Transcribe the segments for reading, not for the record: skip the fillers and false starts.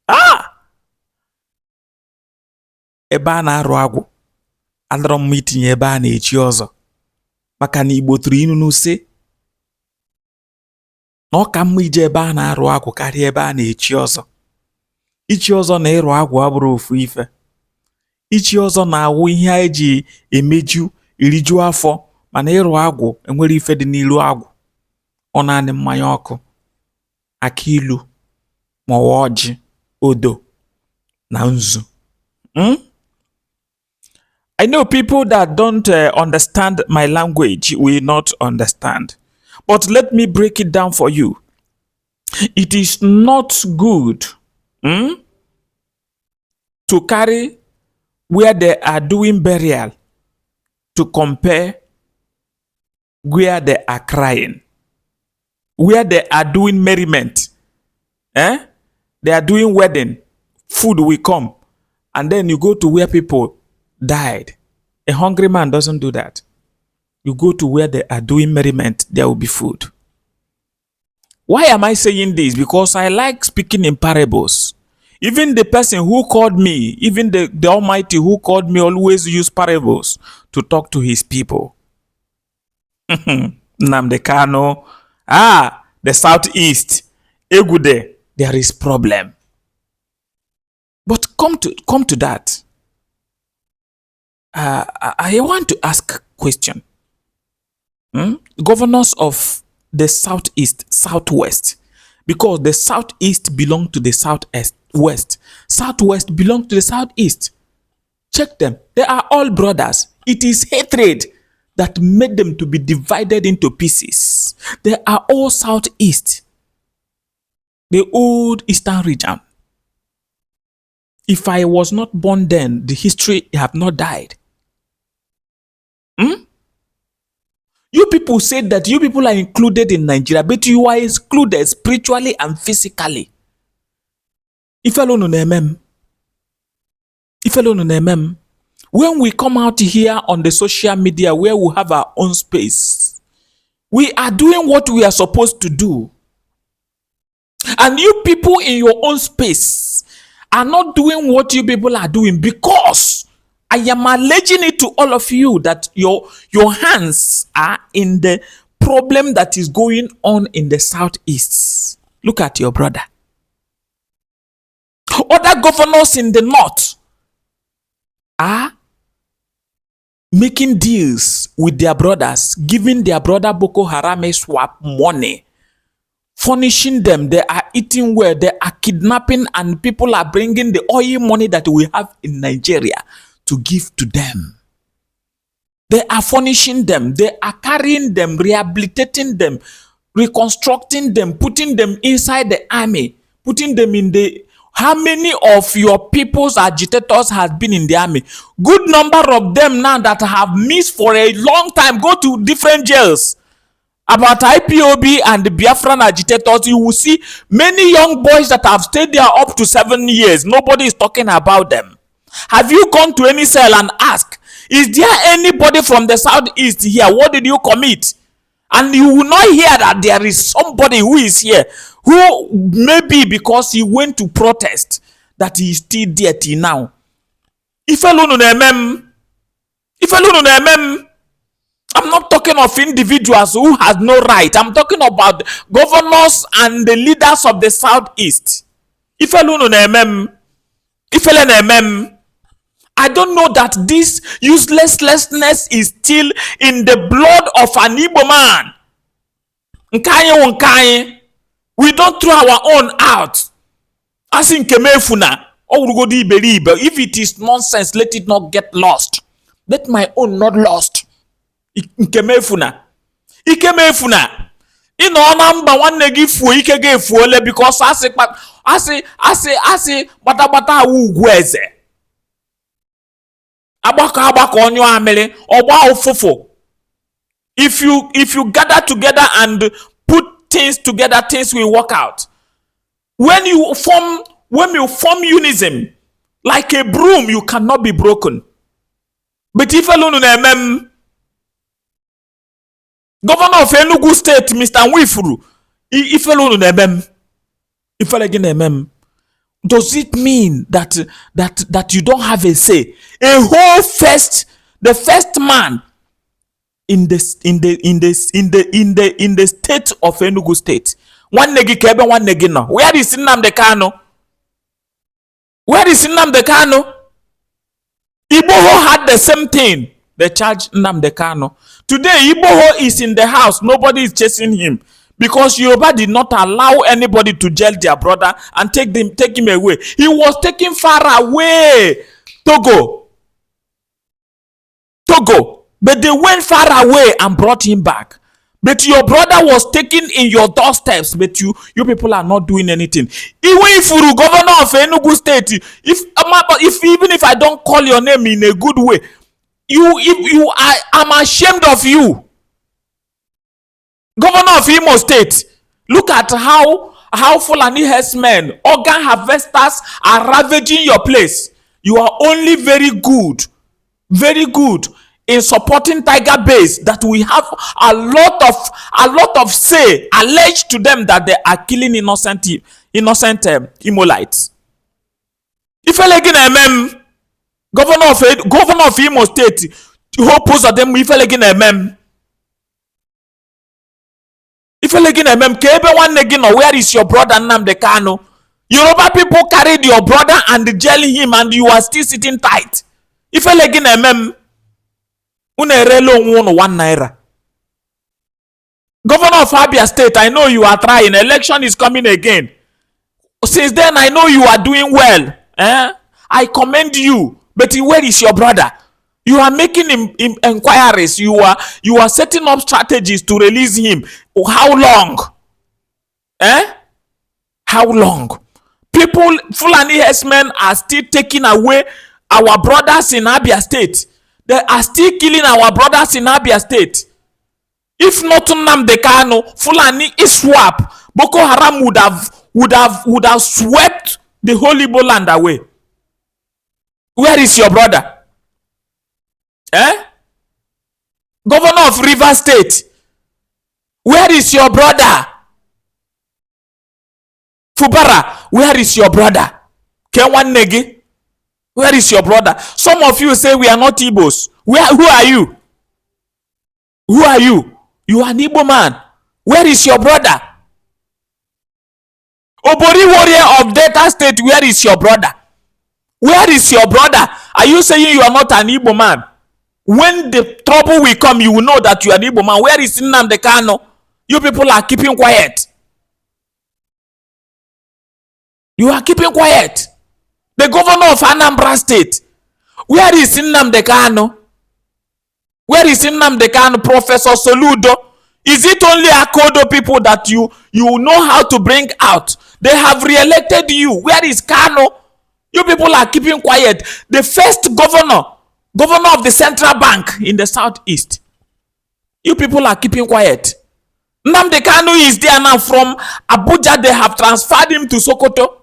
Ah! Ebe a na-arụ agwụ adọrọ m itinye ebe a na-echi ọzọ maka na Igbo tụrụ inu sị na ọ ka mma ije ebe a na-arụ agwụ karịa ebe a na-echi ọzọ. Ichi ọzọ na ịrụ agwụ abụrụ ofu ife. Ichi ọzọ na-awụ ihe anyị ji emeju iriju afọ, mana ịrụ agwụ enwere ife dị n'ilu agwụ. Ọ naanị mmanya ọkụ, akị ilu, ma ọjị, odo na nzu. I know people that don't understand my language will not understand. But let me break it down for you. It is not good to carry where they are doing burial to compare where they are crying. Where they are doing merriment. They are doing wedding. Food will come. And then you go to where people died. A hungry man doesn't do that. You go to where they are doing merriment, there will be food. Why am I saying this? Because I like speaking in parables. Even the person who called me, even the Almighty who called me, always use parables to talk to his people. Nnamdi KANU. The Southeast. Egude. There is problem. But come to that. I want to ask a question. Governors of the Southeast, Southwest, because the Southeast belong to the Southwest. Southwest belong to the Southeast. Check them. They are all brothers. It is hatred that made them to be divided into pieces. They are all Southeast. The old Eastern region. If I was not born then, the history have not died. You people said that you people are included in Nigeria, but you are excluded spiritually and physically. When we come out here on the social media where we have our own space, we are doing what we are supposed to do. And you people in your own space are not doing what you people are doing, because I am alleging it to all of you that your hands are in the problem that is going on in the Southeast. Look at your brother. Other governors in the North are making deals with their brothers, giving their brother Boko Haram a swap money, furnishing them. They are eating well, they are kidnapping, and people are bringing the oil money that we have in Nigeria to give to them. They are furnishing them, they are carrying them, rehabilitating them, reconstructing them, putting them inside the army, putting them in the... How many of your people's agitators has been in the army? Good number of them now that have missed for a long time go to different jails. About IPOB and the Biafran agitators, you will see many young boys that have stayed there up to 7 years. Nobody is talking about them. Have you gone to any cell and asked, is there anybody from the Southeast here? What did you commit? And you will not hear that there is somebody who is here, who maybe because he went to protest, that he is still there till now. I'm not talking of individuals who has no right. I'm talking about governors and the leaders of the Southeast. I don't know that this uselessness is still in the blood of an Igbo man. We don't throw our own out. As in Kemefuna, if it is nonsense, let it not get lost. Let my own not lost. Ikemefuna. Ino namba one give ike give fuole because asi bata ugweze. Abaka onyo amele oba ofofo. If you gather together and put things together, things will work out. When you form unison like a broom, you cannot be broken. But if alone Governor of Enugu State, Mr. Nwifuru, if alone If does it mean that you don't have a say? The first man in the state of Enugu State. One negi kebe, one negi no. Where is Nnamdi KANU? Where is Nnamdi KANU? Igbo had the same thing. They charged Nnamdi KANU. Today, Igbo is in the house. Nobody is chasing him. Because Yoruba did not allow anybody to jail their brother and take him away. He was taken far away. Togo. But they went far away and brought him back. But your brother was taken in your doorsteps. But you people are not doing anything. Even if you're governor of Enugu State, even if I don't call your name in a good way, I'm ashamed of you. Governor of Imo State, look at how Fulani herdsmen, organ harvesters are ravaging your place. You are only very good in supporting Tiger Base, that we have a lot of say alleged to them that they are killing innocent Imolites. If governor of Imo State, who pose of them if where is your brother Nnamdi KANU? Yoruba people carried your brother and jail him, and you are still sitting tight. If #1 Governor of Abia State, I know you are trying. Election is coming again. Since then, I know you are doing well. I commend you. But where is your brother? You are making inquiries. You are setting up strategies to release him. How long? How long? People, Fulani herdsmen are still taking away our brothers in Abia State. They are still killing our brothers in Abia State. If not Nnamdi KANU, Fulani ISWAP, Boko Haram would have swept the whole Igbo land away. Where is your brother? Governor of Rivers State, where is your brother? Fubara, where is your brother? Kenwan Negi, where is your brother? Some of you say we are not Igbos. Who are you? Who are you? You are an Igbo man. Where is your brother? Obori warrior of Delta State, where is your brother? Where is your brother? Are you saying you are not an Igbo man? When the trouble will come, you will know that you are an Igbo man. Where is Nnamdi KANU? You people are keeping quiet. You are keeping quiet. The governor of Anambra State, where is Nnamdi KANU? Where is Nnamdi KANU? Professor Soludo? Is it only Akodo people that you know how to bring out? They have re-elected you. Where is KANU? You people are keeping quiet. The first governor of the central bank in the southeast. You people are keeping quiet. Nnamdi KANU is there now. From Abuja, they have transferred him to Sokoto,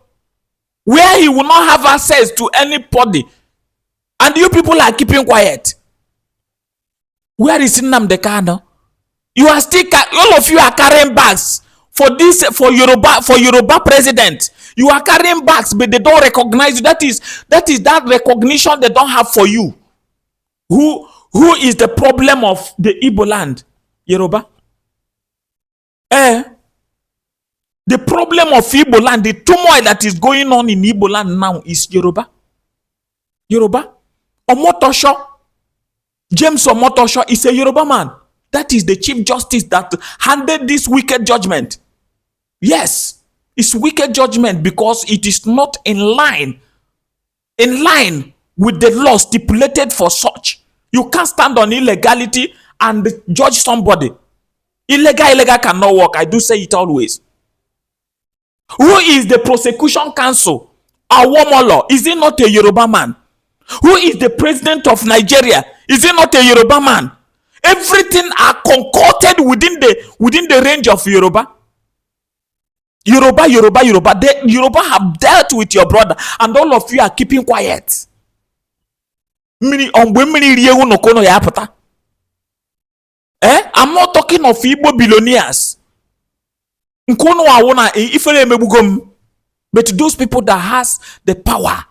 where he will not have access to anybody. And you people are keeping quiet. Where is Nnamdi KANU? You are still, all of you are carrying bags for Yoruba president. You are carrying bags, but they don't recognize you. That is that recognition they don't have for you. Who is the problem of the Igbo land? Yoruba. The problem of Igbo land, the turmoil that is going on in Igbo land now is Yoruba. Yoruba. Omotosho, James Omotosho is a Yoruba man. That is the Chief Justice that handed this wicked judgment. Yes, it's wicked judgment because it is not in line with the law stipulated for such. You can't stand on illegality and judge somebody. Illegal cannot work. I do say it always. Who is the prosecution counsel? Awomolo, is he not a Yoruba man? Who is the president of Nigeria? Is he not a Yoruba man? Everything are concocted within the range of Yoruba. Yoruba. Yoruba have dealt with your brother, and all of you are keeping quiet. I'm not talking of Igbo billionaires. Nkono awona ifele emebugom. But those people that has the power,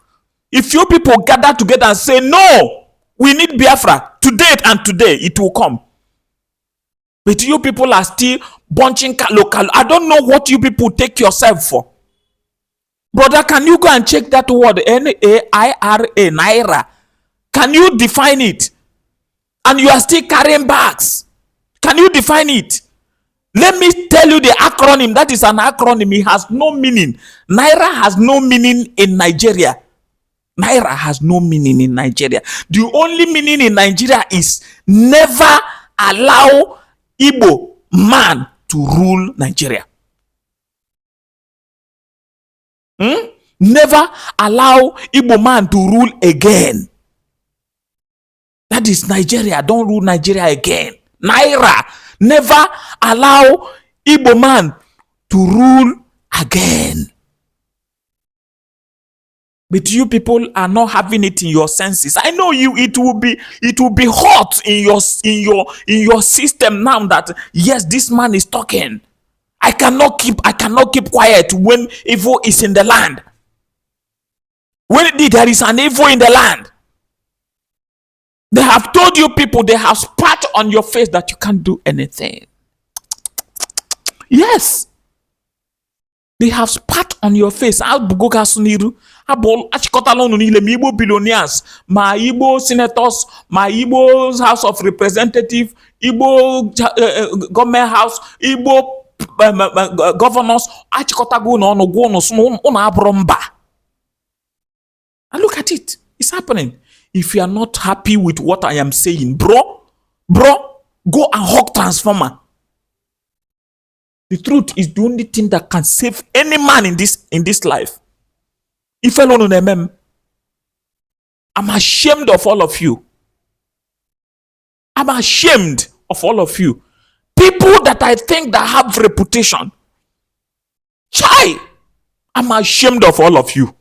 if you people gather together and say, no, we need Biafra today and today, it will come. But you people are still bunching local. I don't know what you people take yourself for. Brother, can you go and check that word, Naira, Naira? Can you define it? And you are still carrying bags. Can you define it? Let me tell you the acronym. That is an acronym. It has no meaning. Naira has no meaning in Nigeria. Naira has no meaning in Nigeria. The only meaning in Nigeria is never allow Igbo man to rule Nigeria. Never allow Igbo man to rule again. That is Nigeria. Don't rule Nigeria again. Naira. Never allow Igbo man to rule again. But you people are not having it in your senses. I know you. It will be hot in your system now that yes, this man is talking. I cannot keep quiet when evil is in the land. When there is an evil in the land, they have told you people, they have spat on your face that you can't do anything. Yes. They have spat on your face. Igbo billionaires, my Igbo senators, my Igbo House of Representatives, Igbo government house, Igbo governors. And look at it. It's happening. If you are not happy with what I am saying, bro, go and hug transformer. The truth is the only thing that can save any man in this life. If alone on I'm ashamed of all of you. I'm ashamed of all of you. People that I think that have reputation. Chai! I'm ashamed of all of you.